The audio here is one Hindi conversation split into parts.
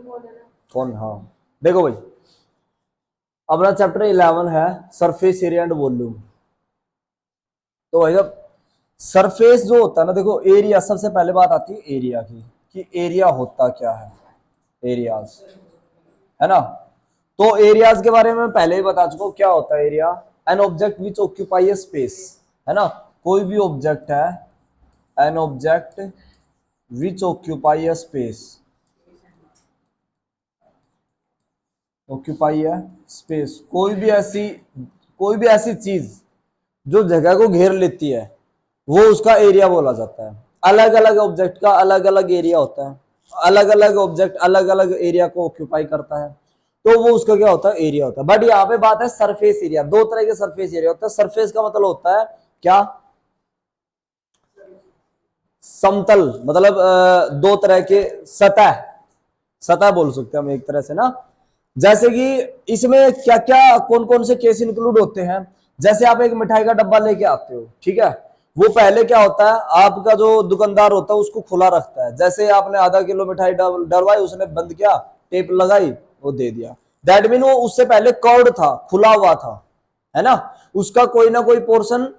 कौन, हाँ देखो भाई, अपना चैप्टर 11 है सरफेस एरिया एंड वॉल्यूम। तो भाई अब सरफेस जो होता है ना, देखो एरिया, सबसे पहले बात आती है एरिया की, कि एरिया होता क्या है, एरियाज, है ना। तो एरियाज के बारे में पहले ही बता चुका हूं, क्या होता है area, an object which occupy A space, है ना। कोई भी ऑब्जेक्ट है, an object which occupy A space, occupy है स्पेस, कोई भी ऐसी चीज जो जगह को घेर लेती है, वो उसका एरिया बोला जाता है। अलग अलग ऑब्जेक्ट का अलग अलग एरिया होता है, अलग अलग ऑब्जेक्ट अलग अलग एरिया को ऑक्यूपाई करता है, तो वो उसका क्या होता है, एरिया होता है। बट यहाँ पे बात है सरफेस एरिया, दो तरह के सरफेस एरिया होता है। सरफेस का मतलब होता है क्या, समतल, मतलब दो तरह के, सतह, सतह बोल सकते हैं हम एक तरह से ना। जैसे कि इसमें क्या क्या कौन कौन से केस इंक्लूड होते हैं, जैसे आप एक मिठाई का डब्बा लेके आते हो, ठीक है, वो पहले क्या होता है, आपका जो दुकानदार होता है उसको खुला रखता है। जैसे आपने आधा किलो मिठाई डलवाई, उसने बंद किया, टेप लगाई, वो दे दिया। दैट मीन वो उससे पहले कर्ड था, खुला हुआ था, है ना, उसका कोई ना कोई पोर्शन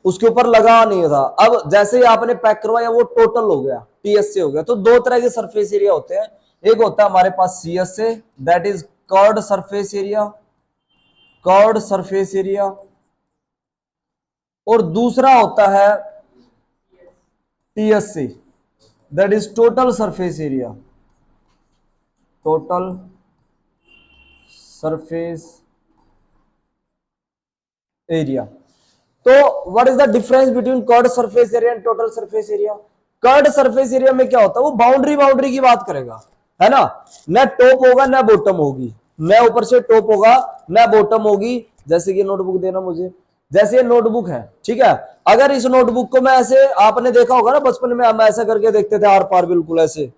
उसके ऊपर लगा नहीं था। अब जैसे ही आपने पैक करवाया, वो टोटल हो गया, टीएस से हो गया। तो दो तरह के सरफेस एरिया होते हैं, एक होता है हमारे पास सीएस से, that is curved surface area, curved surface area, और दूसरा होता है टीएस से, that is total surface area, total surface area. तो what is the difference between curved surface area and total surface area. Curved surface area में क्या होता है, वो बाउंड्री की बात करेगा, है ना, न टॉप होगा न बॉटम होगी, न ऊपर से टॉप होगा न बॉटम होगी। जैसे कि नोटबुक देना मुझे, जैसे ये नोटबुक है, ठीक है, अगर इस नोटबुक को मैं ऐसे, आपने देखा होगा ना बचपन में, हम ऐसा करके देखते थे आर पार, बिल्कुल ऐसे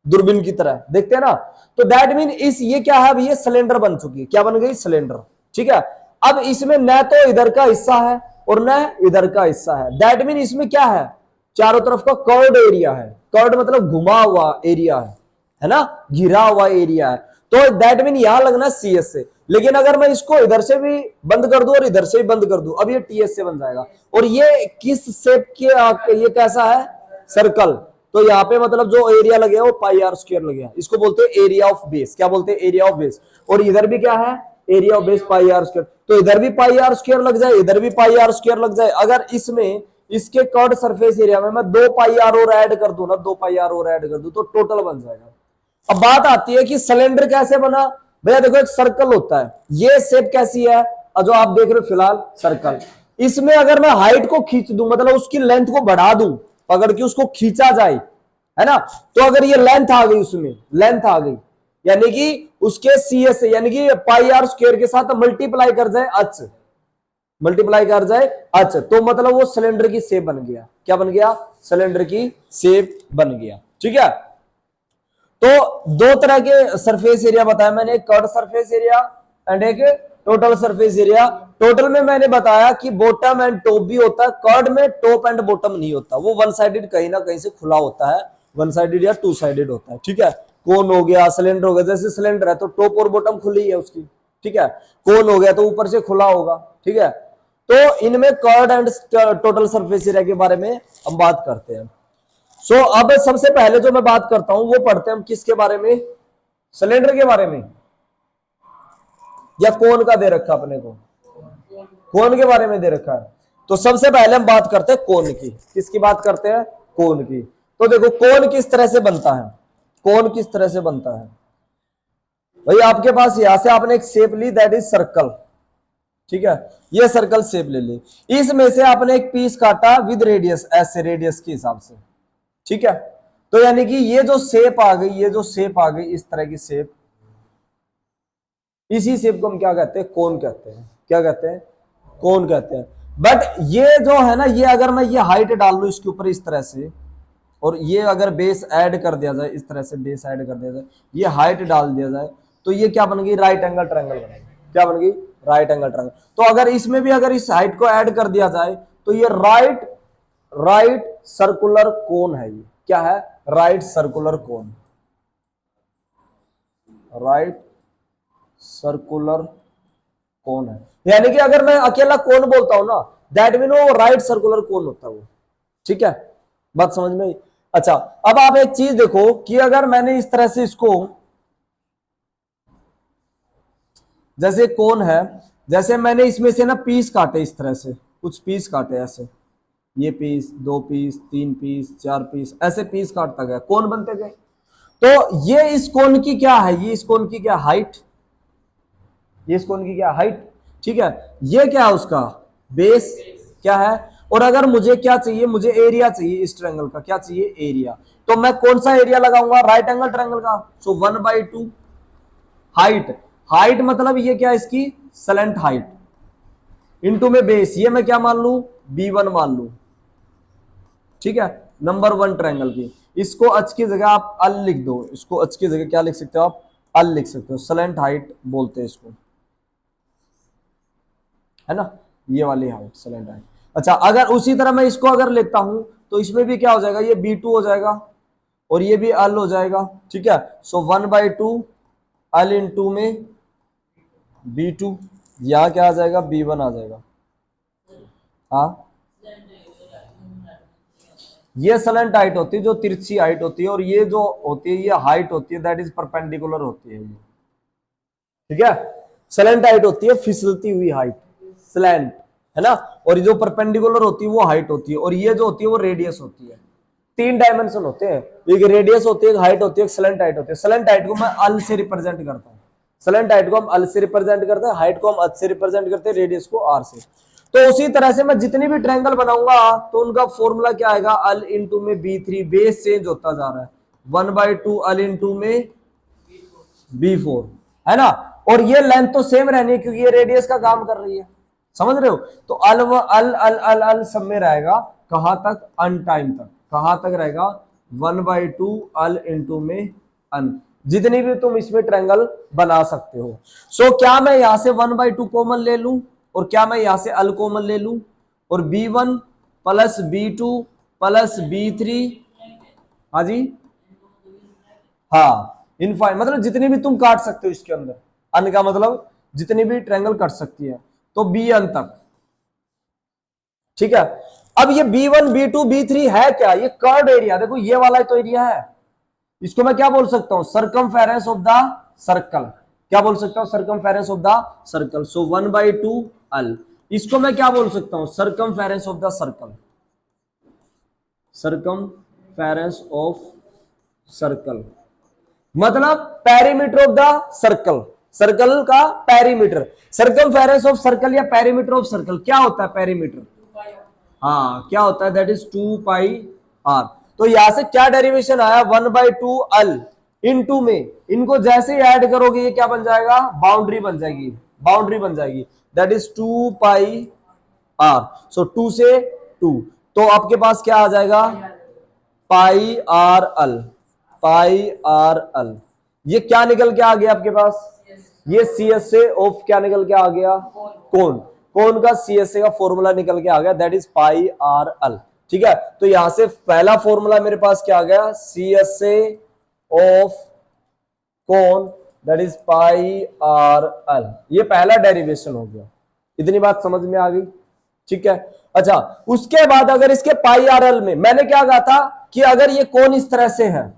दूरबीन की तरह देखते हैं ना। तो दैट मीन इस, ये क्या है, ये सिलेंडर बन चुकी है, क्या बन गई, सिलेंडर, ठीक है। अब इसमें न तो इधर का हिस्सा है और न इधर का हिस्सा है, दैट मीन इसमें क्या है, चारों तरफ का कर्व्ड एरिया है। कर्व्ड मतलब घुमा हुआ एरिया है ना, घिरा हुआ एरिया है। तो दैट मीन यहां लगना सीएस से, लेकिन अगर मैं इसको इधर से भी बंद कर दूं और इधर से भी बंद कर दूं, अब ये टीएस से बन जाएगा। और ये किस शेप के, ये कैसा है, सर्कल। तो यहाँ पे मतलब जो एरिया लगे वो पाई आर स्क्वायर लगे, इसको बोलते हैं एरिया ऑफ बेस। क्या बोलते हैं, एरिया ऑफ बेस। और इधर भी क्या है, area of base pi r square. तो इधर भी पाई आर स्क्वायर लग जाए, इधर भी पाई आर स्क्वायर लग जाए। अगर इसमें, इसके कर्व्ड सरफेस एरिया में मैं 2 पाई आर और ऐड कर दूं ना, 2 पाई आर और ऐड कर दूं, तो टोटल बन जाएगा। अब बात आती है कि सिलेंडर कैसे बना। भैया देखो, एक सर्कल होता है, ये शेप कैसी है, जो आप देख रहे हो फिलहाल, सर्कल। इसमें अगर मैं हाइट को खींच दूं, मतलब उसकी लेंथ को बढ़ा दूं, पकड़ के उसको खींचा जाए, है ना, तो अगर ये लेंथ आ गई, उसमें लेंथ आ गई, यानी कि उसके सीएस से, यानी कि पाई आर स्क्वायर के साथ मल्टीप्लाई कर जाए अच, मल्टीप्लाई कर जाए अच, तो मतलब वो सिलेंडर की शेप बन गया। क्या बन गया, सिलेंडर की शेप बन गया, ठीक है। तो दो तरह के सरफेस एरिया बताया मैंने, एक कर्व्ड सरफेस एरिया एंड एक टोटल सरफेस एरिया। टोटल में मैंने बताया कि बॉटम एंड टॉप भी होता है, कर्व्ड में टॉप एंड बॉटम नहीं होता, वो वन साइडेड कहीं ना कहीं से खुला होता है, वन साइडेड या टू साइडेड होता है, ठीक है। कोन हो गया, सिलेंडर हो गया, जैसे सिलेंडर है तो टॉप और बॉटम खुली है उसकी, ठीक है। कोन हो गया तो ऊपर से खुला होगा, ठीक है। तो इनमें curved and total surface area के बारे में हम बात करते हैं। सो अब सबसे पहले जो मैं बात करता हूं वो पढ़ते हैं हम किसके बारे में, सिलेंडर के बारे में, या कोन का दे रखा अपने को, कोन के बारे में दे रखा है। तो सबसे पहले हम बात करते हैं कोन की। किसकी बात करते हैं, कोन की। तो देखो कोन किस तरह से बनता है, कोन किस तरह से बनता है। भाई आपके पास यहां से आपने एक शेप ली, दैट इज सर्कल, ठीक है, ये सर्कल शेप ले ली। इसमें से आपने एक पीस काटा विद रेडियस, ऐसे रेडियस के हिसाब से, ठीक है। तो यानी कि ये जो शेप आ गई, ये जो शेप आ गई, इस तरह की शेप, इसी शेप को हम क्या कहते हैं, कोन कहते हैं। क्या कहते हैं, कोन कहते हैं। बट ये जो है ना, ये अगर मैं ये हाइट डाल लू इसके ऊपर इस तरह से, और ये अगर बेस ऐड कर दिया जाए, इस तरह से बेस ऐड कर दिया जाए, ये हाइट डाल दिया जाए, तो ये क्या बन गई, राइट एंगल ट्रायंगल बनेगी। क्या बन गई, राइट एंगल ट्रायंगल। तो अगर इसमें भी अगर इस हाइट को ऐड कर दिया जाए, तो ये राइट सर्कुलर कोन है। ये क्या है, right circular cone. Right circular cone है। यानी कि अगर मैं अकेला कोन बोलता हूं ना, दैट मीन वो राइट सर्कुलर कोन होता है वो। ठीक है, बात समझ में आई? अच्छा, अब आप एक चीज देखो कि अगर मैंने इस तरह से इसको, जैसे कोन है, जैसे मैंने इसमें से ना पीस काटे, इस तरह से कुछ पीस काटे ऐसे, ये पीस, 2 पीस, 3 पीस, 4 पीस, ऐसे पीस काटता गया, कोन बनते गए। तो ये इस कोन की क्या है, ये इस कोन की क्या हाइट, ये इस कोन की क्या हाइट, ठीक है। ये क्या है उसका बेस क्या है। और अगर मुझे क्या चाहिए, मुझे एरिया चाहिए इस ट्रायंगल का, क्या चाहिए एरिया। तो मैं कौन सा एरिया लगाऊंगा, राइट एंगल ट्रायंगल का। सो 1/2 हाइट, हाइट मतलब ये क्या, इसकी स्लैंट हाइट इनटू में बेस, ये मैं क्या मान लू, B1 मान लू। ठीक है, नंबर 1 ट्रायंगल की, इसको अच की जगह आप अल लिख दो, इसको अच की जगह क्या लिख सकते हो आप, अल लिख सकते हो, स्लैंट हाइट बोलते हैं इसको, है ना, ये वाली हाइट स्लैंट हाइट। अच्छा, अगर उसी तरह मैं इसको अगर लेता हूं तो इसमें भी क्या हो जाएगा, ये B2 हो जाएगा और ये भी अल हो जाएगा। ठीक है, सो 1/2 अल इंटू में B2, यहां क्या आ जाएगा, B1 आ जाएगा। हाँ, ये स्लैंट हाइट होती है, जो तिरछी हाइट होती है, और ये जो होती है ये हाइट होती है, दैट इज परपेंडिकुलर होती है ये। ठीक है, स्लैंट हाइट होती है फिसलती हुई हाइट, स्लैंट, है ना। और जो परपेंडिकुलर होती है वो हाइट होती है, और ये जो होती है वो रेडियस होती है। 3 डायमेंशन होते हैं, एक रेडियस होती है, एक हाइट होती है, एक स्लैंट हाइट होती है। स्लैंट हाइट को मैं अल से रिप्रेजेंट करता हूँ, स्लैंट हाइट को हम अल से रिप्रेजेंट करते हैं, हाइट को हम एच से रिप्रेजेंट करते हैं, रेडियस को आर से। तो उसी तरह से मैं जितनी भी ट्रायंगल बनाऊंगा तो उनका फॉर्मूला क्या आएगा, अल इंटू में B3, बेस चेंज होता जा रहा है, 1/2 अल इंटू में B4, है ना। और ये लेंथ तो सेम रहनी है क्योंकि ये रेडियस का काम कर रही है, समझ रहे हो। तो अल व अल अल अल अल सब में रहेगा कहां तक, अन टाइम तक, कहां तक रहेगा, 1/2 अल इंटू में अन, जितनी भी तुम इसमें ट्रायंगल बना सकते हो। सो क्या मैं यहां से 1/2 कॉमन ले लूं, और क्या मैं यहां से अल कॉमन ले लूं, और B1 plus B2 plus B3, हाँ जी, हाँ इनफाइनाइट, मतलब जितनी भी तुम काट सकते हो इसके अंदर, अन का मतलब जितनी भी ट्रायंगल कट सकती है, तो बी अन तक। ठीक है, अब ये B1 B2 B3 है क्या, ये कर्ड एरिया, देखो ये वाला तो एरिया है, इसको मैं क्या बोल सकता हूं, सर्कमफेरेंस ऑफ द सर्कल, क्या बोल सकता हूं, circumference of the circle. So 1/2 अल, इसको मैं क्या बोल सकता हूं, circumference of the circle, circumference of circle मतलब perimeter of the circle, circle का पेरीमीटर, सर्कमफेरेंस ऑफ सर्कल या पेरीमीटर ऑफ सर्कल क्या होता है, पेरीमीटर, हाँ क्या होता है, दैट इज 2πr। तो यहां से क्या डेरिवेशन आया, 1/2 अल इनटू में, इनको जैसे ही ऐड करोगे ये क्या बन जाएगा, बाउंड्री बन जाएगी, बाउंड्री बन जाएगी, दैट इज 2πr। सो 2 से 2, तो आपके पास क्या आ जाएगा, पाई आर अल, पाई आर अल। ये क्या निकल के आ गया आपके पास, ये CSA ऑफ क्या निकल के आ गया, कोन, कोन का CSA का फॉर्मूला निकल के आ गया, that is pi r l. ठीक है, तो यहां से पहला फॉर्मूला मेरे पास क्या आ गया, CSA of cone that is pi r l, ये पहला डेरिवेशन हो गया। इतनी बात समझ में आ गई, ठीक है। अच्छा, उसके बाद अगर इसके पाई आर एल में मैंने क्या कहा था कि अगर ये कोन इस तरह से है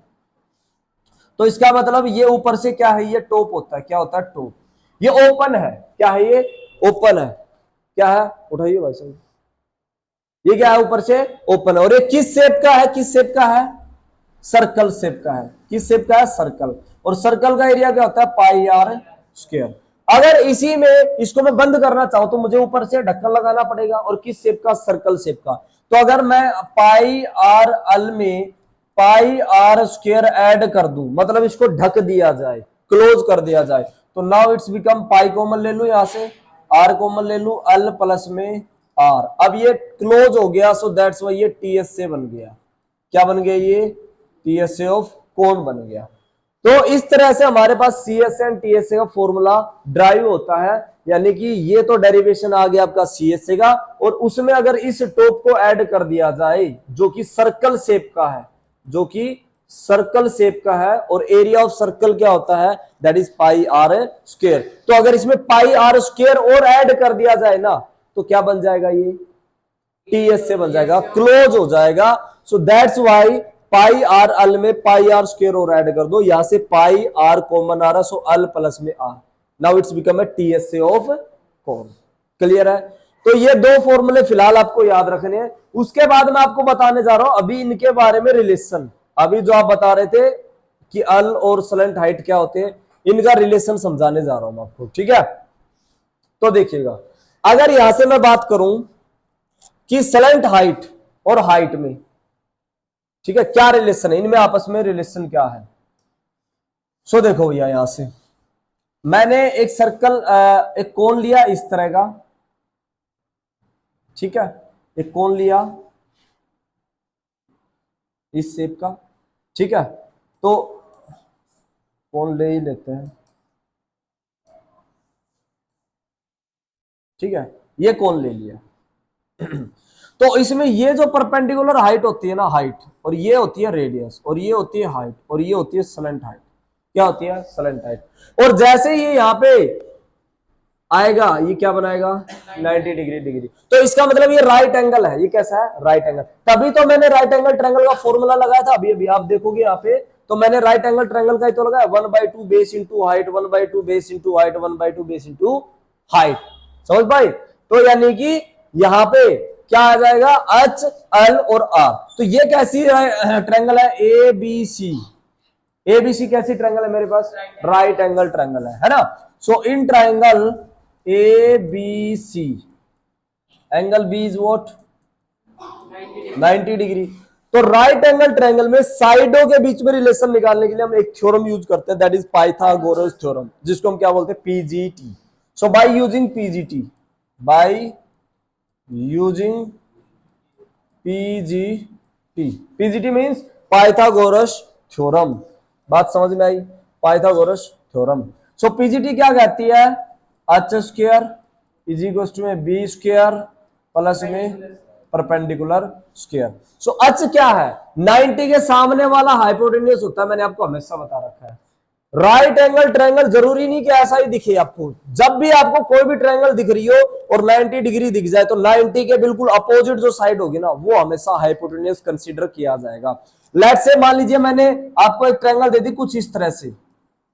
तो इसका मतलब ये ऊपर से क्या है, ये टॉप होता है, क्या होता है, टॉप। ये ओपन है, क्या है, ये ओपन है, क्या है, उठाइए भाई साहब, ये क्या है, ऊपर से ओपन है। और ये किस शेप का है, किस शेप का है, सर्कल शेप का है, किस शेप का है, सर्कल। और सर्कल का एरिया क्या होता है, पाई आर स्क्वायर। अगर इसी में इसको मैं बंद करना चाहूं तो मुझे ऊपर से ढक्कन लगाना पड़ेगा, और किस शेप का, सर्कल शेप का। तो अगर मैं पाई आर अल में पाई आर स्क्वायर ऐड कर दूं, मतलब इसको ढक दिया जाए, क्लोज कर दिया जाए, तो now it's become, pi common ले लूं यहां से, आर कॉमन ले लूं, अल प्लस में आर, अब ये क्लोज हो गया, सो दैट्स वाई ये TSA बन गया, क्या बन गया, ये TSA ऑफ कोन बन गया। तो इस तरह से हमारे पास CSA एंड TSA का फॉर्मूला ड्राइव होता है, यानी कि ये तो डेरिवेशन आ गया आपका CSA का, और उसमें अगर इस टॉप को ऐड कर दिया जाए जो कि सर्कल शेप का है, जो कि सर्कल शेप का है और एरिया ऑफ सर्कल क्या होता है, that is pi r square. तो अगर इसमें पाई आर स्क्वायर और ऐड कर दिया जाए ना तो क्या बन जाएगा, ये टीएस से बन जाएगा, क्लोज हो जाएगा। So that's why pi r l में पाई आर स्क्वायर और ऐड कर दो, यहां से पाई आर कॉमन आ रहा, सो अल प्लस में r, now it's become a TS से ऑफ कोण। क्लियर है? तो ये दो फॉर्मूले फिलहाल आपको याद रखने हैं। उसके बाद मैं आपको बताने जा रहा हूं अभी इनके बारे में रिलेशन। अभी जो आप बता रहे थे कि अल और स्लेंट हाइट क्या होते हैं, इनका रिलेशन समझाने जा रहा हूं मैं आपको। ठीक है, तो देखिएगा, अगर यहां से मैं बात करूं कि स्लेंट हाइट और हाइट में, ठीक है, क्या रिलेशन है, इनमें आपस में रिलेशन क्या है। सो देखो भैया, यहां से मैंने एक सर्कल, एक कोण लिया इस तरह का, ठीक है, एक कोण लिया इस शेप का, ठीक है, तो कोण ले ही लेते हैं, ठीक है, ये कोण ले लिया। तो इसमें ये जो परपेंडिकुलर हाइट होती है ना, हाइट, और ये होती है रेडियस, और ये होती है हाइट, और ये होती है स्लेंट हाइट। क्या होती है? Slant height. और जैसे ये यहां पे आएगा, ये क्या बनाएगा, 90 डिग्री। तो इसका मतलब ये राइट एंगल है। ये कैसा है? Right angle. तभी तो मैंने राइट एंगल ट्रायंगल का फॉर्मूला लगाया था। अभी आप देखोगे यहाँ पे, तो मैंने राइट एंगल ट्रायंगल का ही तो लगाया, 1/2 base into height, 1/2 base into height, 1/2 base into height. समझ पाए? तो यानी कि यहाँ पे क्या आ जाएगा, एच, एल और आर। तो ये कैसी ट्रायंगल है? A B C. एबीसी कैसी ट्रायंगल है मेरे पास? राइट एंगल ट्रायंगल है ना। So in triangle A B C, angle B is what, 90 degree. तो राइट एंगल ट्रायंगल में साइडों के बीच में रिलेशन निकालने के लिए हम एक थ्योरम यूज करते हैं, दैट इज पाइथागोरस थ्योरम, जिसको हम क्या बोलते हैं, PGT. So by using PGT, by using PGT, PGT means Pythagoras theorem. बात समझ में आई? Pythagoras theorem. सो पीजीटी क्या कहती है, H square is equal to में बी स्क्वायर प्लस में परपेंडिकुलर स्क्वायर। सो एच क्या है? 90 के सामने वाला हाइपोटेन्यूज होता है, मैंने आपको हमेशा बता रखा है। राइट एंगल ट्रायंगल जरूरी नहीं कि ऐसा ही दिखे आपको, जब भी आपको कोई भी ट्रायंगल दिख रही हो और 90 डिग्री दिख जाए तो 90 के बिल्कुल अपोजिट जो साइड होगी ना, वो हमेशा हाइपोटेन्यूज कंसीडर किया जाएगा। लेट्स से मान लीजिए मैंने आपको एक ट्रायंगल दे दी कुछ इस तरह से,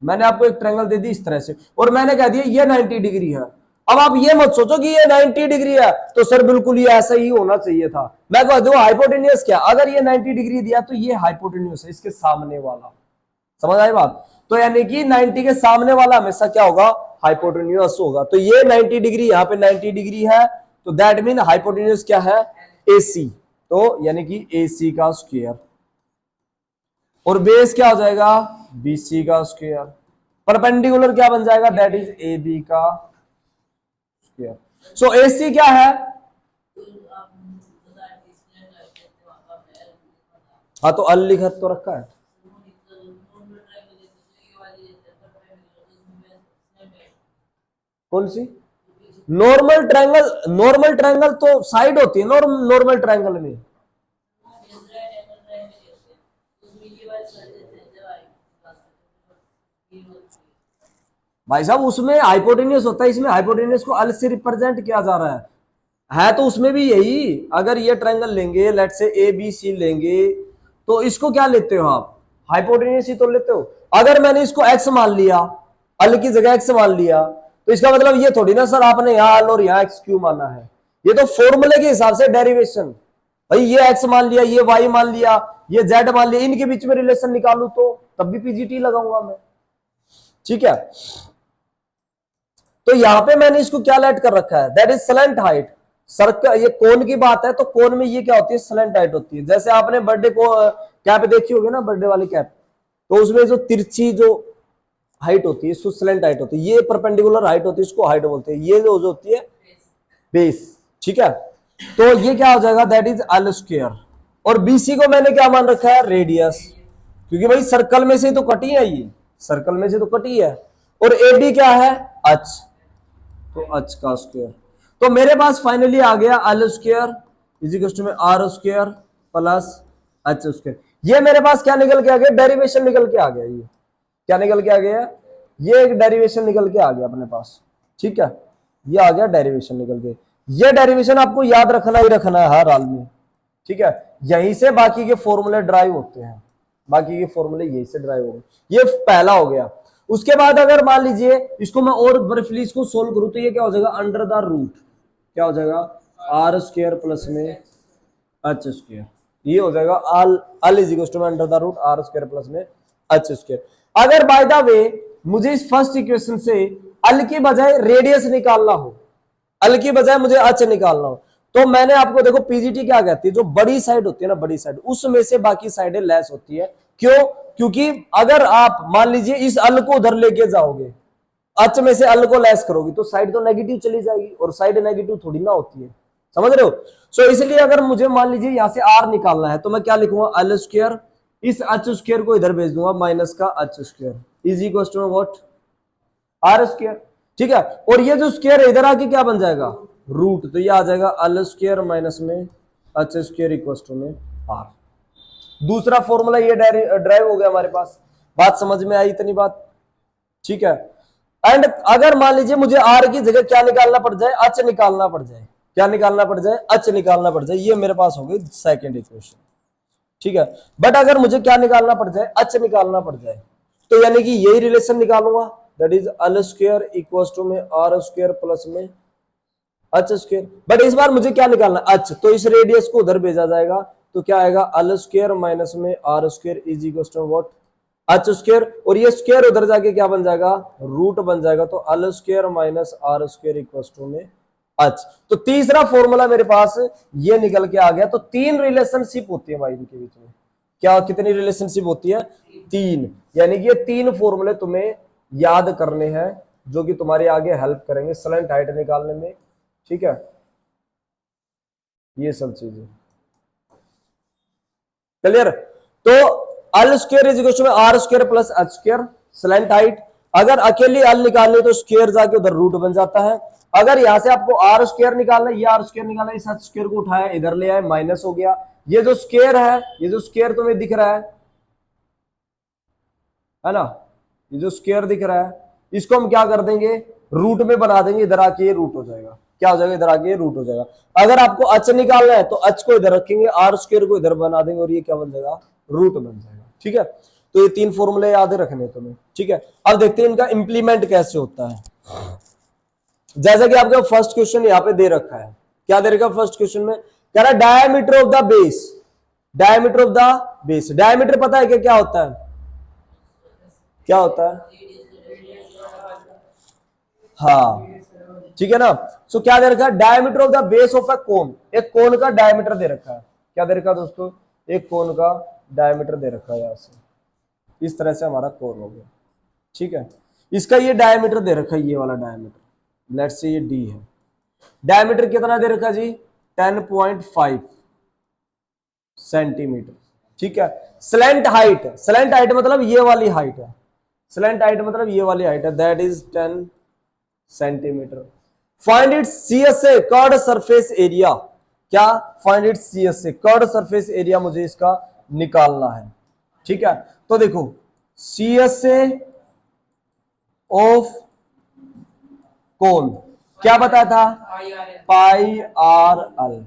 मैंने आपको एक ट्रायंगल दे दी इस तरह से, और मैंने कह दिया ये 90 डिग्री है। अब आप ये मत सोचो कि ये 90 डिग्री है तो सर बिल्कुल ये ऐसा ही होना चाहिए था। मैं कह दूं हाइपोटेन्यूज क्या, अगर ये 90 डिग्री दिया तो ये हाइपोटेन्यूज है, इसके सामने वाला। समझ आई बात? तो यानी कि 90 के सामने वाला हमेशा क्या होगा, हाइपोटेन्यूज होगा। तो ये 90 डिग्री, यहाँ पे 90 डिग्री है, तो दैट मीन हाइपोटेन्यूज क्या है, AC। तो यानी कि AC का स्क्वायर, और बेस क्या हो जाएगा, BC का स्क्वायर। परपेंडिकुलर क्या बन जाएगा, दैट इज AB का स्क्वायर। सो AC क्या है, हाँ तो अल लिखा तो रखा है, कौन सी? Normal triangle. नॉर्मल ट्रायंगल तो साइड होती है नॉर्मल ट्रायंगल में। भाई साहब उसमें हाइपोटेन्यूज होता है, इसमें हाइपोटेन्यूज को अल से रिप्रेजेंट किया जा रहा है तो उसमें भी यही। अगर ये ट्रायंगल लेंगे, लेट से ABC लेंगे, तो इसको क्या लेते हो आप, हाइपोटेन्यूज ही तो लेते हो। अगर मैंने इसको एक्स मान लिया, अल की जगह एक्स मान लिया, तो इसका मतलब ये थोड़ी ना सर आपने यहाँ अल और यहाँ एक्स क्यों माना है, ये तो फॉर्मूले के हिसाब से डेरिवेशन। भाई ये एक्स मान लिया, ये वाई मान लिया, ये जेड मान लिया, इनके बीच में रिलेशन निकालू तो तब भी पीजीटी लगाऊंगा मैं। ठीक है, तो यहां पे मैंने इसको क्या लेट कर रखा है, that is slant height. Circle, ये कोन की बात है तो कोन में ये क्या होती है, स्लेंट हाइट होती है। जैसे आपने बर्थडे को कैप देखी होगी ना, बर्थडे वाली कैप, तो उसमें जो तिरछी जो हाइट होती है इसको स्लेंट हाइट होती है, ये परपेंडिकुलर हाइट होती है इसको हाइट बोलते हैं, ये जो होती है बेस। ठीक है, तो ये क्या हो जाएगा, दैट इज एल स्क्वायर। और BC को मैंने क्या मान रखा है, रेडियस, क्योंकि भाई सर्कल में से तो कटी है, ये सर्कल में से तो कटी है। और AB क्या है, एच, तो एच का स्क्वायर। तो मेरे पास फाइनली आ गया L square is equal to में are square plus H square. ये मेरे पास क्या निकल के आ गया, डेरिवेशन निकल के आ गया। ये क्या निकल के आ गया, ये एक डेरिवेशन निकल के आ गया अपने पास, ठीक है, ये आ गया डेरिवेशन निकल के। ये डेरिवेशन आपको याद रखना ही रखना है हर हाल में, ठीक है। यहीं से बाकी के फॉर्मूले ड्राइव होते हैं, बाकी के फॉर्मूले यहीं से ड्राइव हो गए। ये पहला हो गया। उसके बाद अगर मान लीजिए इसको मैं और ब्रीफली इसको सोल्व करूं तो ये क्या हो जाएगा, अंडर द रूट क्या हो जाएगा, आर स्क्वायर प्लस में एच स्क्वायर, ये हो जाएगा l is equal to under the root r square plus में एच स्क्वायर। अगर बाय द वे मुझे इस फर्स्ट इक्वेशन से अल की बजाय रेडियस निकालना हो, अल की बजाय मुझे एच निकालना हो, तो मैंने आपको देखो पीजीटी क्या कहती है, जो बड़ी साइड होती है ना, बड़ी साइड उसमें से बाकी साइडें लेस होती है। क्यों, क्योंकि अगर आप मान लीजिए इस अल को उधर लेके जाओगे, एच में से अल को लेस करोगे तो साइड तो नेगेटिव चली जाएगी, और साइड नेगेटिव थोड़ी ना होती है, समझ रहे हो। सो इसलिए अगर मुझे मान लीजिए यहां से आर निकालना है तो मैं क्या लिखूंगा, एल स्क्वायर, इस एच स्क्वायर को इधर भेज दूंगा माइनस का h square is equal to what, are square, ठीक है। और ये जो स्क्वायर है इधर आके क्या बन जाएगा, रूट, तो ये आ जाएगा एल स्क्वायर माइनस में एच स्क्वायर इक्वल टू में आर। दूसरा फॉर्मूला ये ड्राइव हो गया हमारे पास। बात समझ में आई इतनी बात, ठीक है। एंड अगर मान लीजिए मुझे आर की जगह क्या निकालना पड़ जाए, एच निकालना पड़ जाए, क्या निकालना पड़ जाए, एच निकालना पड़ जाए, ये मेरे पास हो गई सेकंड इक्वेशन, ठीक है। बट अगर मुझे क्या निकालना पड़ जाए, एच निकालना पड़ जाए, तो यानी कि यही रिलेशन निकालूंगा, that is l square equal to में आर स्क्वायर प्लस में एच स्क्वायर। बट इस बार मुझे क्या निकालना, एच, तो इस रेडियस को उधर भेजा जाएगा, तो क्या आएगा, एल स्क्वायर माइनस में are square is equal to what, H square, और ये स्क्वायर उधर जाके क्या बन जाएगा, रूट बन जाएगा, तो L square minus R square equal to में एच। तो तीसरा फॉर्मूला मेरे पास ये निकल के आ गया। तो तीन रिलेशनशिप होती है भाई इनके बीच में, क्या कितनी रिलेशनशिप होती है, तीन, यानी कि ये तीन फॉर्मूले तुम्हें याद करने हैं जो कि तुम्हारे आगे हेल्प करेंगे स्लैंट हाइट निकालने में, ठीक है, ये सब चीजें क्लियर। तो L square is equal to R square plus H square, slant height. अगर अकेली एल निकालनी तो स्क्वायर जाके उधर रूट बन जाता है। अगर यहां से आपको आर स्क्वायर निकालना है, ये आर स्क्वायर निकालना है, इस एच स्क्वायर को उठाया इधर ले आए, माइनस हो गया। ये जो स्क्वायर है, ये जो स्क्वायर तुम्हें दिख रहा है ना, ये जो स्क्वायर दिख रहा है, इसको हम क्या कर देंगे, रूट में बना देंगे, इधर आके ये रूट हो जाएगा, क्या हो जाएगा, इधर आके ये रूट हो जाएगा। अगर आपको एच निकालना है तो एच को इधर रखेंगे, आर स्क्वायर को इधर बना देंगे, और ये क्या बन जाएगा, रूट बन जाएगा, ठीक है। तो ये तीन फॉर्मूले याद रखने तुम्हें, ठीक है। अब देखते हैं इनका इंप्लीमेंट कैसे होता है। जैसा कि आपका फर्स्ट क्वेश्चन यहाँ पे दे रखा है, क्या दे रखा है फर्स्ट क्वेश्चन में, कह रहा है diameter of the base, diameter of the base. Diameter पता है क्या होता है, क्या होता है, हाँ, ठीक है ना। सो क्या दे रखा है, diameter of the base of a cone, एक कोन का डायमीटर दे रखा है। क्या दे रखा है दोस्तों, एक कोन का डायमीटर दे रखा है, यहां से इस तरह से हमारा कोन हो गया, ठीक है। इसका ये डायमीटर दे रखा है, ये वाला डायमीटर, लेट्स से ये डी है। डायमीटर कितना दे रखा जी, 10.5 सेंटीमीटर, ठीक है। स्लैंट हाइट, स्लैंट हाइट मतलब ये वाली हाइट है, स्लैंट हाइट मतलब ये वाली हाइट है, that is 10 centimetre. Find it CSA curved surface area, क्या, find it CSA curved surface area, मुझे इसका निकालना है, ठीक है। तो देखो सीएसए ऑफ कोन क्या बताया था, पाई आर एल।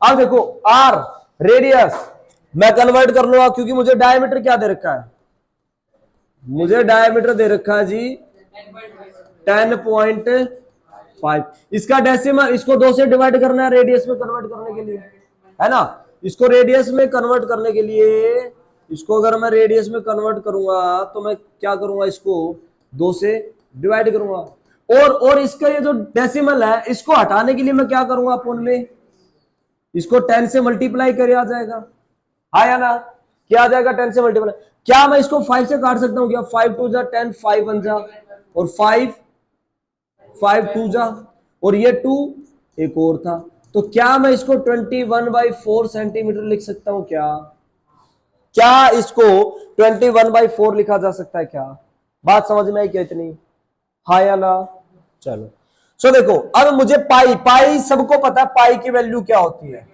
अब देखो आर रेडियस मैं कन्वर्ट कर लूंगा, क्योंकि मुझे डायमीटर क्या दे रखा है, मुझे डायमीटर दे रखा है जी 10.5। इसका डेसिमल, इसको 2 से डिवाइड करना है रेडियस में कन्वर्ट करने के लिए, है ना। इसको रेडियस में कन्वर्ट करने के लिए, इसको अगर मैं रेडियस में कन्वर्ट करूंगा तो मैं क्या करूंगा, इसको 2 से डिवाइड करूंगा। और इसका ये जो डेसिमल है इसको हटाने के लिए मैं क्या करूंगा, अपन में इसको 10 से मल्टीप्लाई करे आ जाएगा, हाँ या ना, क्या आ जाएगा 10 से मल्टीप्लाई। क्या मैं इसको 5 से काट सकता हूं क्या, 5 2 जा 10, 5 1 जा, और 5 2 जा, और ये 2 एक और था, तो क्या मैं इसको 21/4 सेंटीमीटर लिख सकता हूं क्या, क्या इसको 21/4 लिखा जा सकता है क्या, बात समझ में आई क्या इतनी, हाँ या ना। चलो सो देखो अब मुझे पाई, पाई सबको पता है पाई की वैल्यू क्या होती है,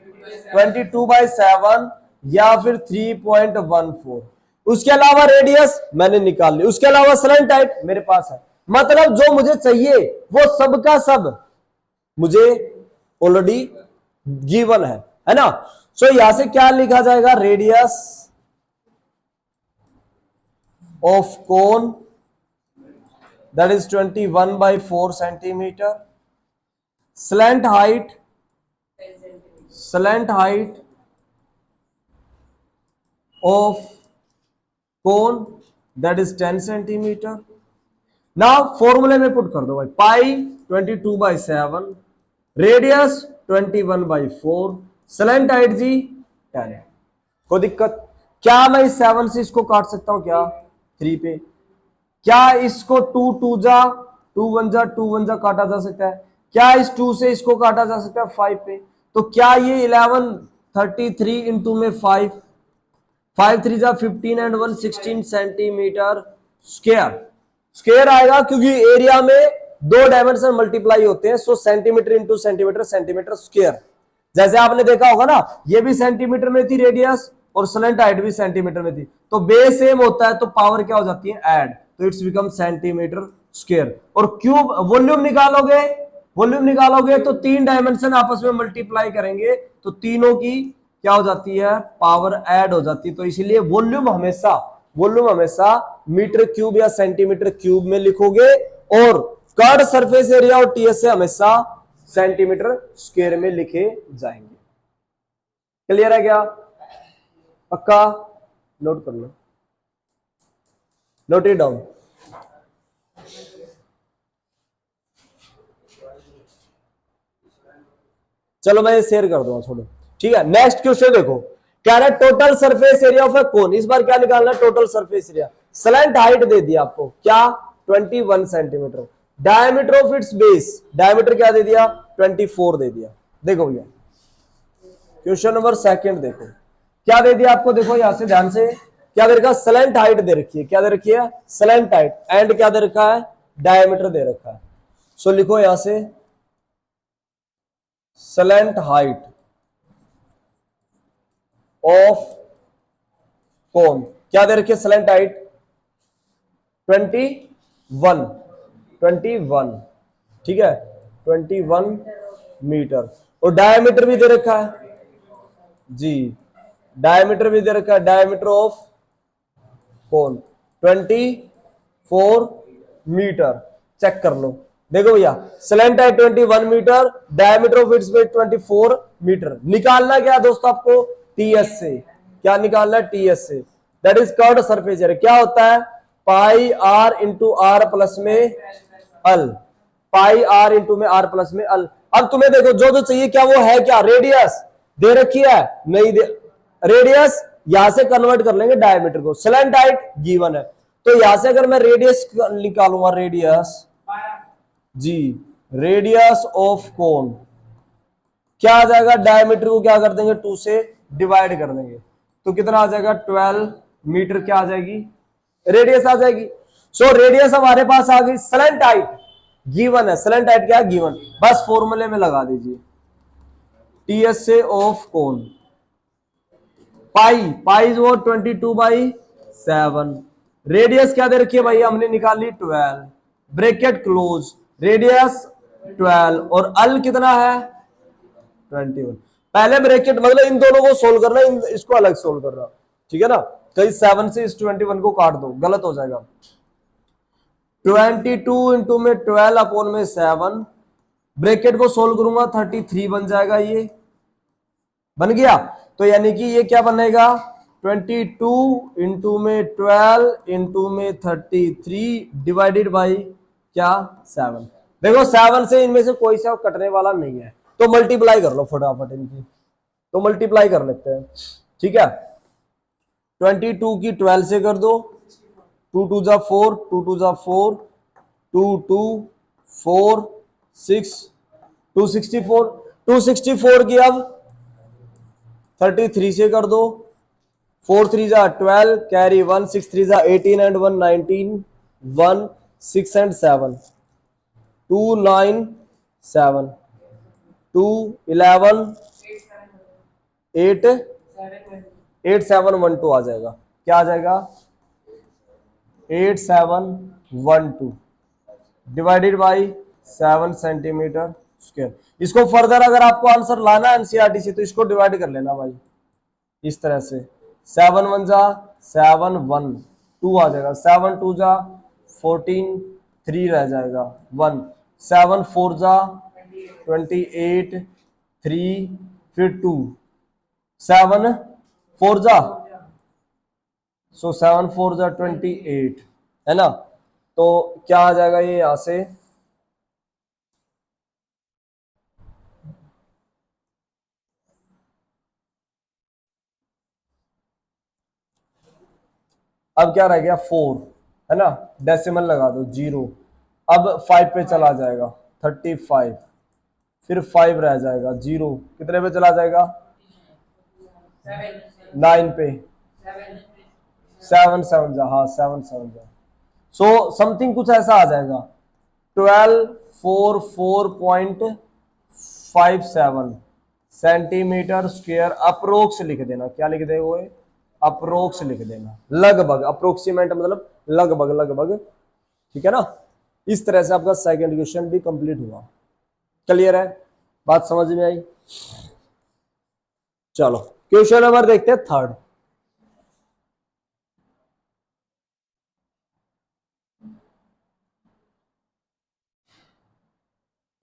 22/7 या फिर 3.14। उसके अलावा रेडियस मैंने निकाल ली, उसके अलावा स्लैंट हाइट मेरे पास है। मतलब जो मुझे चाहिए वो सब का सब मुझे ऑलरेडी गिवन है ना। सो यहां से क्या लिखा जाएगा, radius of cone that is 21/4 centimetre, slant height of cone that is 10 centimetre. ना फॉर्मूले में पुट कर दो भाई, पाई 22/7, रेडियस 21/4, स्लैंट हाइट जी 10। कोई दिक्कत? क्या मैं इस 7 से इसको काट सकता हूं क्या 3 पे? क्या इसको 2 2 जा 2 1 जा 2 1 जा काटा जा सकता है? क्या इस 2 से इसको काटा जा सकता है 5 पे? तो क्या ये 11 33 इंटू में 5 5 3 जा 15 एंड 1 16 सेंटीमीटर स्क्वायर आएगा, क्योंकि एरिया में 2 डायमेंशन मल्टीप्लाई होते हैं। So centimetre into centimetre, centimetre square. जैसे आपने देखा होगा ना, ये भी सेंटीमीटर में थी रेडियस और स्लैंट हाइट भी सेंटीमीटर में थी, तो बेस सेम होता है तो पावर क्या हो जाती है ऐड, तो इट्स बिकम सेंटीमीटर स्क्वायर। और क्यूब वॉल्यूम निकालोगे तो 3 डायमेंशन आपस में मल्टीप्लाई करेंगे तो तीनों की क्या हो जाती है, पावर ऐड हो जाती है। तो इसीलिए वॉल्यूम हमेशा मीटर क्यूब या सेंटीमीटर क्यूब में लिखोगे, और कर्ड सरफेस एरिया और टीएस से हमेशा सेंटीमीटर स्क्वायर में लिखे जाएंगे। क्लियर है क्या? पक्का? नोट कर लो, नोट इट डाउन। चलो मैं शेयर कर दूंगा, छोड़ो, ठीक है। नेक्स्ट क्वेश्चन देखो, क्या है, total surface area of a cone. इस बार क्या निकालना है, total surface area. Slant height दे दिया आपको क्या 21 centimetre, diameter of its base, diameter क्या दे दिया 24 दे दिया। देखो भैया क्वेश्चन नंबर सेकंड देखो क्या दे दिया आपको, देखो यहां से ध्यान से, क्या दे रखा है, स्लैंट हाइट दे रखी है, क्या दे रखी है स्लैंट हाइट, एंड क्या दे रखा है डायमीटर दे रखा है। सो लिखो यहां से स्लैंट हाइट ऑफ कोन, क्या दे रखी है स्लैंट हाइट 21, ठीक है 21 मीटर, और डायमीटर भी दे रखा है जी, डायमीटर भी दे रखा है, diameter of cone 24 metre. Check कर लो, देखो भैया slant height 21 metre, diameter of its base 24 metre. निकालना क्या दोस्तों आपको, टीएस से। क्या निकालना है, टीएस से, that is curved surface area. क्या होता है, पाई आर इंटू आर प्लस में अल, पाई आर इंटू में आर प्लस में अल। अब तुम्हें देखो जो जो चाहिए, क्या वो है, क्या रेडियस दे रखी है, नहीं दे, रेडियस यहां से कन्वर्ट कर लेंगे डायमीटर को, स्लैंट हाइट गिवन है, तो यहां से अगर मैं रेडियस निकालूंगा, रेडियस जी, रेडियस ऑफ कोन क्या आ जाएगा, डायमीटर को क्या कर देंगे 2 से डिवाइड कर देंगे, तो कितना आ जाएगा 12 मीटर, क्या आ जाएगी रेडियस आ जाएगी। सो रेडियस हमारे पास आ गई, स्लैंट हाइट गिवन है, स्लैंट हाइट क्या गिवन, बस फॉर्मूले में लगा दीजिए टीएस से ऑफ कोन, पाई वो 22/7, रेडियस क्या दे रखी है भाई, हमने निकाली 12, ब्रैकेट क्लोज, रेडियस 12 और अल कितना है 21। पहले ब्रैकेट मतलब इन दोनों को सोल्व करना, इसको अलग सोल्व करना, ठीक है ना। कहीं 7 से इस 21 को काट दो, गलत हो जाएगा। 22 इंटू में 12 अपॉन में 7, ब्रैकेट को सोल्व करूंगा 33 बन जाएगा, ये बन गया। तो यानी कि ये क्या बनेगा 22 इंटू में 12 इंटू में 33 डिवाइडेड बाई क्या 7। देखो 7 से इनमें से कोई सा कटने वाला नहीं है, तो मल्टीप्लाई कर लो फटाफट इनकी, तो मल्टीप्लाई कर लेते हैं, ठीक है। 22 की 12 से कर दो, 2 2 जा 4, 2 2 जा 4, 2 2 4 6 264, 264 की अब 33 से कर दो, 4 3 जा 12, कैरी 1, 6 3 जा 18 एंड 1 19, 1 6 एंड 7, 2 9 7, 2 11 8 8712 आ जाएगा। क्या आ जाएगा? 8712 डिवाइडेड बाई 7 सेंटीमीटर स्क्वायर। इसको फर्दर अगर आपको आंसर लाना है एनसीईआरटी से तो इसको डिवाइड कर लेना भाई इस तरह से। 7 1 जा 7 1 2 आ जाएगा, 7 2 जा 14 3 रह जाएगा 1, 7 4 जा 28 3 फिर 2, 7 4 जा 7 4 जा 28 है ना। तो क्या आ जाएगा ये यहां से? अब क्या रह गया 4 है ना, डेसिमल लगा दो 0। अब 5 पे चला जाएगा 35, फिर 5 रह जाएगा 0, कितने पे चला जाएगा? 9 पे 7 7 जा, हाँ 7 7 जा। सो समथिंग कुछ ऐसा आ जाएगा 1244.57 सेंटीमीटर स्क्वायर अप्रोक्स लिख देना। क्या लिख दे वो? अप्रोक्स लिख देना, लगभग, अप्रोक्सीमेट मतलब लगभग लगभग, ठीक है ना। इस तरह से आपका सेकंड क्वेश्चन भी कंप्लीट हुआ। क्लियर है? बात समझ में आई? चलो क्वेश्चन नंबर देखते हैं थर्ड।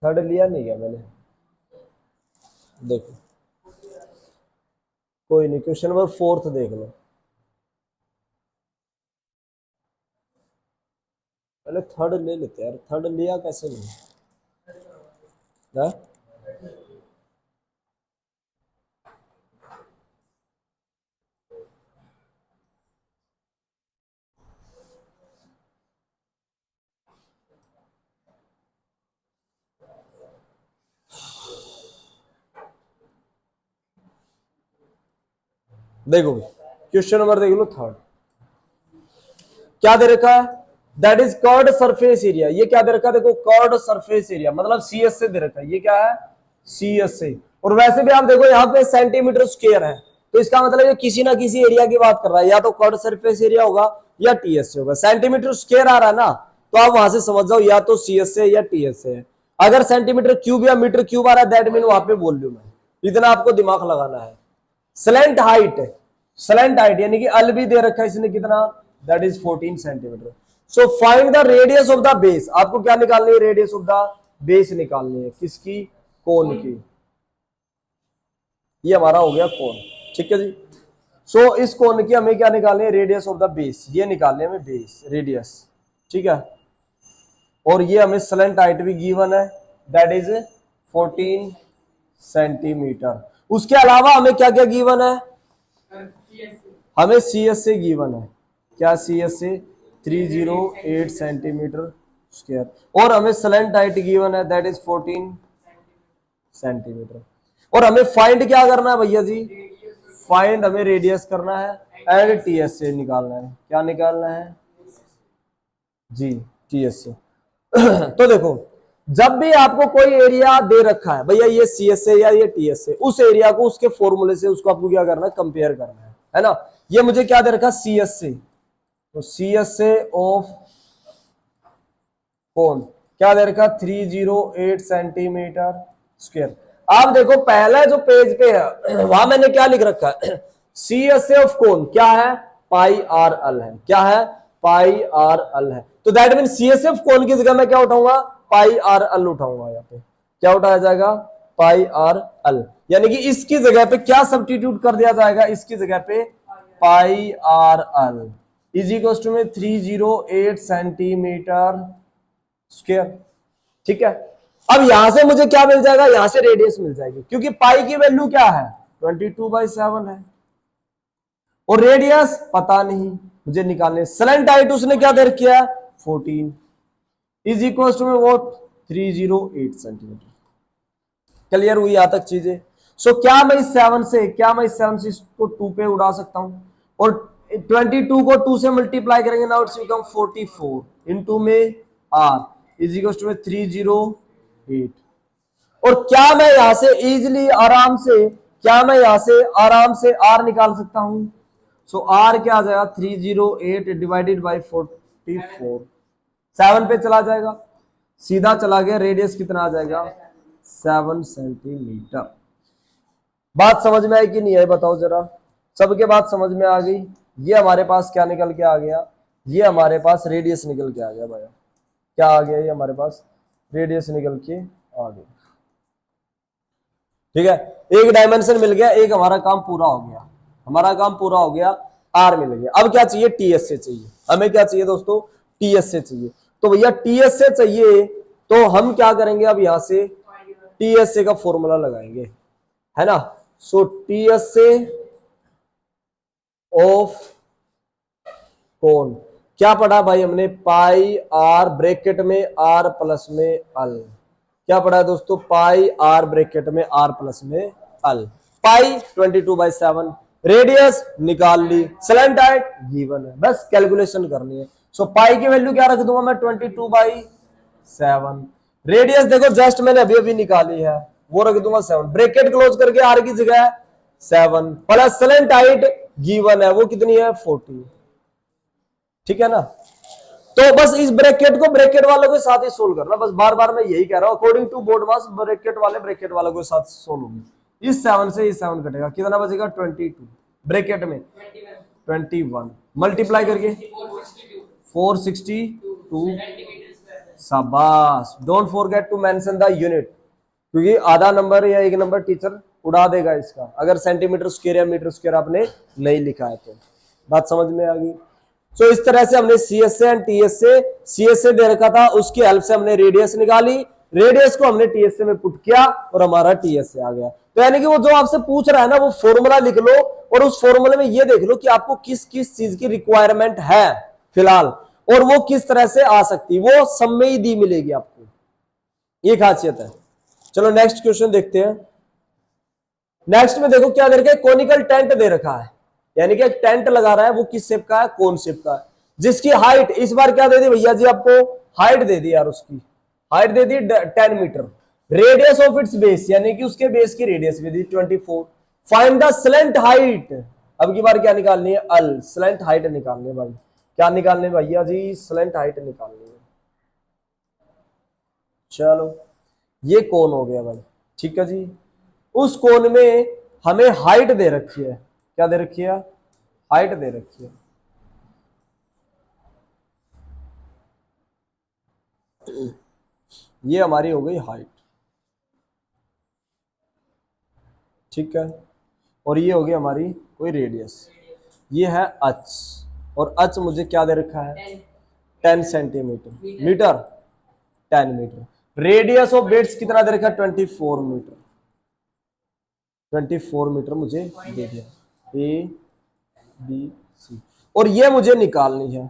थर्ड लिया नहीं गया मैंने, देखो कोई नहीं, क्वेश्चन नंबर फोर्थ देख लो। पहले थर्ड ले लेते हैं यार, थर्ड लिया कैसे नहीं है? देखो क्वेश्चन नंबर देख लो थर्ड। क्या दे रखा है? That is curved surface area. ये क्या दे रखा है? देखो कर्ड सरफेस एरिया मतलब सीएस से दे रखा है। ये क्या है? सीएस से। और वैसे भी आप देखो यहाँ पे सेंटीमीटर स्क्वायर है, तो इसका मतलब ये किसी ना किसी एरिया की बात कर रहा है, या तो कर्ड सरफेस एरिया होगा या टीएस से होगा। सेंटीमीटर स्क्वायर आ रहा है ना, तो आप वहां से समझ जाओ या तो सीएस से या टीएस से है। अगर सेंटीमीटर क्यूब या मीटर क्यूब आ रहा है दैट मीन वहां पे वॉल्यूम है। इतना आपको दिमाग लगाना है। स्लैंट हाइट, स्लैंट हाइट यानी कि अल भी दे रखा है इसने, कितना? That is 14 centimetre. So find the radius of the base. आपको क्या निकालनी है? रेडियस ऑफ द बेस निकालनी है। किसकी? कोन की। ये हमारा हो गया कोन, ठीक है जी। सो इस कोन की हमें क्या निकालनी है? Radius of the base. ये निकालनी है हमें बेस रेडियस, ठीक है। और ये हमें स्लैंट हाइट भी गिवन है, दैट इज 14 सेंटीमीटर। उसके अलावा हमें क्या क्या गिवन है? हमें सीएस से गिवन है। क्या सीएस से? 308 सेंटीमीटर स्क्वायर। और हमें स्लैंट हाइट गिवन है, दैट इज 14 सेंटीमीटर। और हमें फाइंड क्या करना है भैया जी? फाइंड हमें रेडियस करना है एंड टीएस से निकालना है। क्या निकालना है जी? टीएस से। तो देखो जब भी आपको कोई एरिया दे रखा है भैया, ये सीएस से या ये टीएस से, उस एरिया को उसके फॉर्मूले से उसको आपको क्या करना है? कंपेयर करना है ना। ये मुझे क्या दे रखा? सीएस से, तो सीएस से ऑफ कोन क्या दे रखा? 308 सेंटीमीटर स्क्वायर। आप देखो पहला जो पेज पे है वहां मैंने क्या लिख रखा है? सीएस से ऑफ कोन क्या है? पाई आर एल है। क्या है? पाई आर एल है। तो that mean CS of cone की जगह मैं क्या उठाऊंगा? पाई आर एल उठाऊंगा। यहाँ पे क्या उठाया जाएगा? पाई आर एल। यानी कि इसकी जगह पे क्या सब्स्टिट्यूट कर दिया जाएगा? इसकी जगह पे pi R L is equal to में 308 सेंटीमीटर स्क्वायर, ठीक है। अब यहां से मुझे क्या मिल जाएगा? यहां से रेडियस मिल जाएगी, क्योंकि पाई की वैल्यू क्या है? 22/7 है। और रेडियस पता नहीं, मुझे निकालने। स्लैंट हाइट उसने क्या दे रखी है? 14 इज इक्वल टू में वो 308 सेंटीमीटर। क्लियर हुई यहां तक चीजें? सो क्या मैं इस 7 से इसको 2 पे उड़ा सकता हूं, और 22 को 2 से मल्टीप्लाई करेंगे ना, इट्स बिकम 44 इनटू में आर इज इक्वल टू में 308। और क्या मैं यहां से इजीली आराम से क्या मैं यहां से आराम से आर निकाल सकता हूं? सो आर क्या आ जाएगा 308 डिवाइडेड बाई 44, 7 पे चला जाएगा, सीधा चला गया, रेडियस कितना आ जाएगा 7 सेंटीमीटर। बात समझ में आई कि नहीं आई बताओ जरा, सबके बात समझ में आ गई? ये हमारे पास क्या निकल के आ गया, ये हमारे पास रेडियस निकल के आ गया भाई, क्या आ गया, ये हमारे पास रेडियस निकल के आ गया। ठीक है, एक डायमेंशन मिल गया, एक हमारा काम पूरा हो गया, हमारा काम पूरा हो गया, आर मिल गया। अब क्या चाहिए, टीएस से चाहिए, हमें क्या चाहिए दोस्तों, टीएस से चाहिए। तो भैया टीएस से चाहिए तो हम क्या करेंगे, अब यहां से टीएस से का फॉर्मूला लगाएंगे, है ना। सो टीएस से ऑफ कोण क्या पढ़ा भाई हमने, पाई आर ब्रैकेट में आर प्लस में अल, क्या पढ़ा है दोस्तों, पाई आर ब्रैकेट में आर प्लस में अल। पाई 22/7, रेडियस निकाल ली, स्लैंट हाइट गिवन है, बस कैलकुलेशन करनी है। सो पाई की वैल्यू क्या रख दूंगा मैं 22/7, रेडियस देखो जस्ट मैंने अभी अभी निकाली है, वो रख दूंगा 7, ब्रैकेट क्लोज करके आर की जगह 7 प्लस स्लैंट हाइट गिवन है, वो कितनी है 40, ठीक है ना। तो बस इस ब्रैकेट को ब्रैकेट वालों के साथ ही सोल्व करना, बस बार बार मैं यही कह रहा हूं, according to board marks bracket वाले ब्रैकेट वालों के साथ सोल्व होंगे। इस 7 से इस 7 कटेगा, कितना बचेगा 22, ब्रैकेट में 21 मल्टीप्लाई करके 462, शाबाश। Don't forget to mention the unit, क्योंकि आधा नंबर या एक नंबर टीचर उड़ा देगा इसका अगर सेंटीमीटर स्क्वायर या मीटर स्क्वायर आपने नहीं लिखा है तो। बात समझ में आ गई। सो इस तरह से हमने सीएस से एंड टीएस से, सीएस से दे रखा था उसकी हेल्प से हमने रेडियस निकाली, रेडियस को हमने टीएस से में पुट किया और हमारा टीएस से आ गया। तो यानी कि वो जो आपसे पूछ रहा है ना वो फॉर्मूला लिख लो और उस फॉर्मूले में ये देख लो कि आपको किस किस चीज की रिक्वायरमेंट है फिलहाल और वो किस तरह से आ सकती, वो सब में ही दी मिलेगी आपको, ये खासियत है। चलो नेक्स्ट क्वेश्चन देखते हैं। नेक्स्ट में देखो क्या दे रखा है, कोनिकल टेंट दे रखा है, यानी कि एक टेंट लगा रहा है, वो किस शेप का है, कोन शेप का है, जिसकी हाइट इस बार क्या दे दी भैया जी आपको, हाइट दे दी यार, उसकी हाइट दे दी 10 metre, radius of its base यानी कि उसके बेस की रेडियस भी दी 24, फाइंड द स्लैंट हाइट, अब की बार क्या निकालनी है, अल स्लैंट हाइट निकालनी है भाई, क्या निकालने भैया जी, स्लैंट हाइट निकालनी है। चलो ये कोन हो गया भाई, ठीक है जी। उस कोन में हमें हाइट दे रखी है, क्या दे रखी है, हाइट दे रखी है। ये हमारी हो गई हाइट, ठीक है, और ये हो गई हमारी कोई रेडियस, ये है अच, और अच मुझे क्या दे रखा है 10 centimetre, metre 10 metre, radius of base कितना दे रखा है 24 मीटर, 24 मीटर मुझे दे दिया, ए बी सी, और ये मुझे निकालनी है।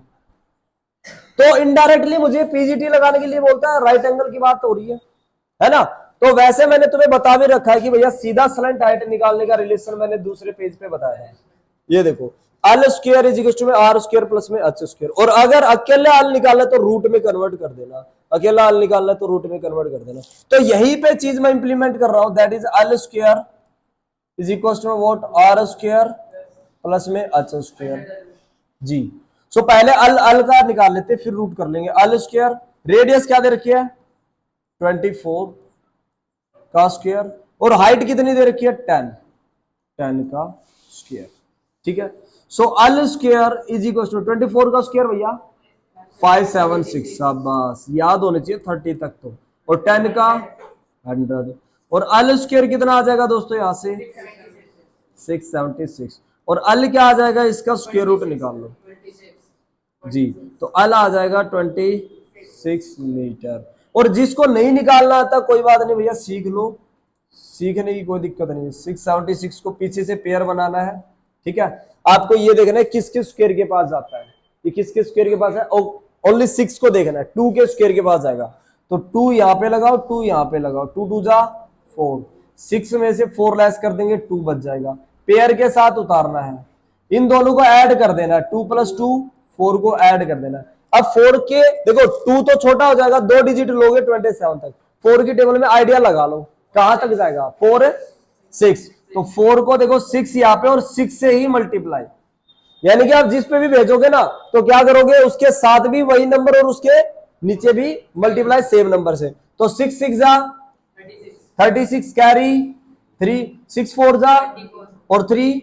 तो इनडायरेक्टली मुझे पीजीटी लगाने के लिए बोलता है, राइट एंगल की बात हो रही है ना। तो वैसे मैंने तुम्हें बता भी रखा है कि भैया सीधा स्लैंट हाइट निकालने का रिलेशन मैंने दूसरे पेज पे बताया है, ये देखो अल स्क्वायर इज इक्वल टू में आर स्क्वायर प्लस में एच स्क्वायर, और अगर अकेले अल निकालना तो रूट में कन्वर्ट कर देना, अकेला अल निकालना तो रूट में कन्वर्ट कर देना। तो यही पे चीज मैं इंप्लीमेंट कर रहा हूं, that is L square is equal to what, are square plus में एच स्क्वायर जी। सो पहले अल अल का निकाल लेते फिर रूट कर लेंगे, अल स्क्वायर, रेडियस क्या दे रखी है 24 का स्क्वायर, और हाइट कितनी दे रखी है 10 का स्क्वायर, ठीक है। सो अल स्क्वायर इज इक्वल टू 24 का स्क्वायर भैया 576, शाबाश याद होने चाहिए 30 तक तो, और 10 का 100, और अल स्क्वायर कितना आ जाएगा दोस्तों यहां से 676, और अल क्या आ जाएगा इसका स्क्वायर रूट निकाल लो जी, तो अल आ जाएगा 26 मीटर। और जिसको नहीं निकालना आता कोई बात नहीं भैया, सीख लो, सीखने की कोई दिक्कत नहीं। 676 को पीछे से पेयर बनाना है, ठीक है। आपको ये देखना है किस किस स्क्वायर के पास जाता है, ये किस किस स्क्वायर के पास है, ओनली 6 को देखना है, 2 के स्क्वायर के पास जाएगा, तो 2 यहाँ पे लगाओ, 2 यहाँ पे लगाओ, 2 2 जा 4, 6 में से 4 लेस कर देंगे 2 बच जाएगा, पेयर के साथ उतारना है, इन दोनों को ऐड कर देना, 2 + 2 4 को ऐड कर देना। अब 4 के देखो 2 तो छोटा हो जाएगा, 2 डिजिट लोगे 27 तक, 4 की टेबल में आइडिया लगा लो कहां तक जाएगा 4 6, तो 4 को देखो 6 यहाँ पे और 6 से ही मल्टीप्लाई, यानी कि आप जिस पे भी भेजोगे ना तो क्या करोगे, उसके साथ भी वही नंबर और उसके नीचे भी मल्टीप्लाई सेम नंबर से। तो 6 6 जा 36 कैरी 3 6 4 जा और 3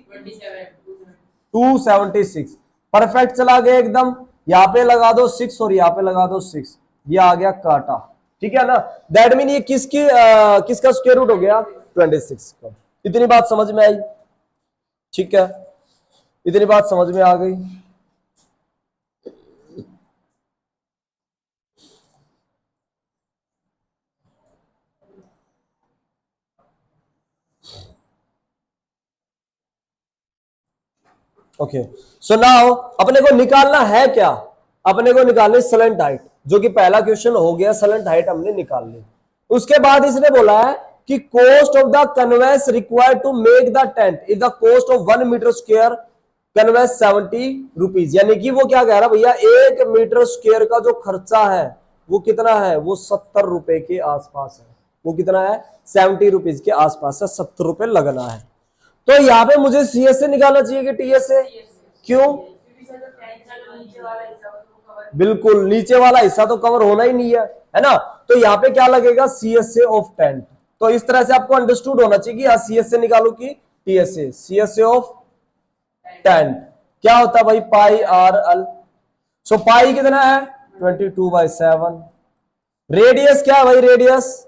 276 परफेक्ट चला गया एकदम। यहां पे लगा दो 6 और यहां पे लगा दो 6, ये आ गया काटा, ठीक है ना। दैट मीन ये किसका स्क्वायर रूट हो गया 26 का। इतनी बात समझ में आई, ठीक है, इतनी बात समझ में आ गई। ओके, सो नाउ अपने को निकालना है क्या, अपने को निकालनी स्लेंट हाइट, जो कि पहला क्वेश्चन हो गया, स्लेंट हाइट हमने निकाल ली। उसके बाद इसने बोला है कि cost of the canvas required to make the tent if the cost of 1 metre square canvas 70 rupees, यानी कि वो क्या कह रहा है भैया, 1 मीटर स्क्वायर का जो खर्चा है वो कितना है, वो 70 रुपए के आसपास है। वो कितना है 70 रुपीज के आसपास है, 70 रुपए लगना है। तो यहाँ पे मुझे सीएस से निकालना चाहिए कि टीएस से, क्यों, बिल्कुल नीचे वाला हिस्सा तो कवर होना ही नहीं है ना। तो यहाँ पे क्या लगेगा सीएस से ऑफ टेंट। तो इस तरह से आपको अंडरस्टूड होना चाहिए कि सीएस से निकालो कि टीएस से। सीएस से ऑफ टेंट क्या होता है भाई, पाई आर एल। सो पाई कितना है 22/7, रेडियस क्या है भाई, रेडियस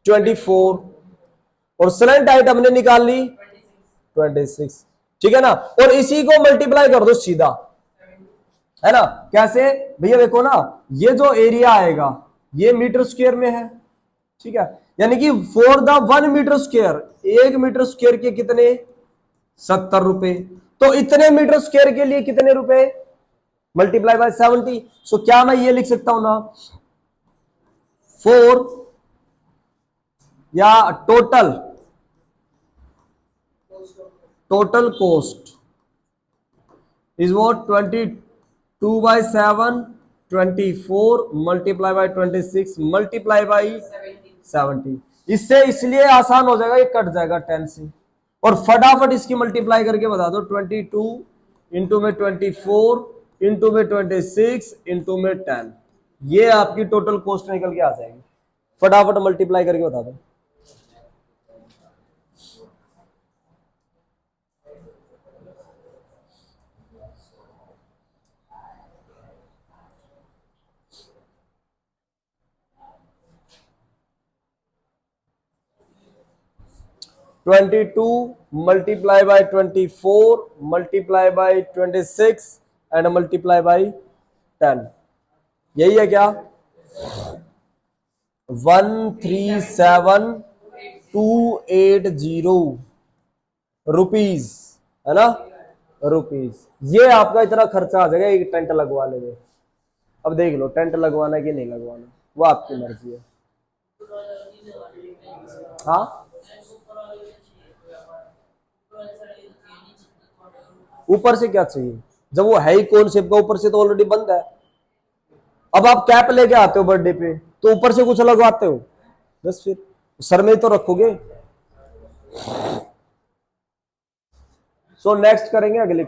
24, और स्लेंट हाइट हमने निकाल ली 26, ठीक है ना। और इसी को मल्टीप्लाई कर दो सीधा, है ना। कैसे भैया, देखो ना, ये जो एरिया आएगा ये मीटर स्क्वायर में है, ठीक है, यानी कि for the 1 metre square, 1 metre square के कितने 70 रुपए, तो इतने मीटर स्क्वायर के लिए कितने रुपए मल्टीप्लाई बाय 70। सो क्या मैं ये लिख सकता हूं ना, 4 या total cost is what 22/7 24 multiply by 26 multiply by 70। इससे इसलिए आसान हो जाएगा, ये कट जाएगा 10 से, और फटाफट इसकी मल्टीप्लाई करके बता दो 22 इंटू में 24 इंटू में 26 इंटू में 10, ये आपकी टोटल कॉस्ट निकल के आ जाएगी। फटाफट मल्टीप्लाई करके बता दो। (22 multiply by 24 multiply by 26 and multiply by 10), यही है क्या 137,280 रुपीज, है ना, रुपीज। ये आपका इतना खर्चा आ जाएगा एक टेंट लगवाने में। अब देख लो टेंट लगवाना है कि नहीं लगवाना, वो आपकी मर्जी है। हाँ, ऊपर से क्या चाहिए, जब वो है ही कौन शेप का, ऊपर से तो ऑलरेडी बंद है। अब आप कैप लेके आते हो बर्थडे पे तो ऊपर से कुछ लगवाते हो, बस फिर सर में तो रखोगे। सो नेक्स्ट करेंगे अगले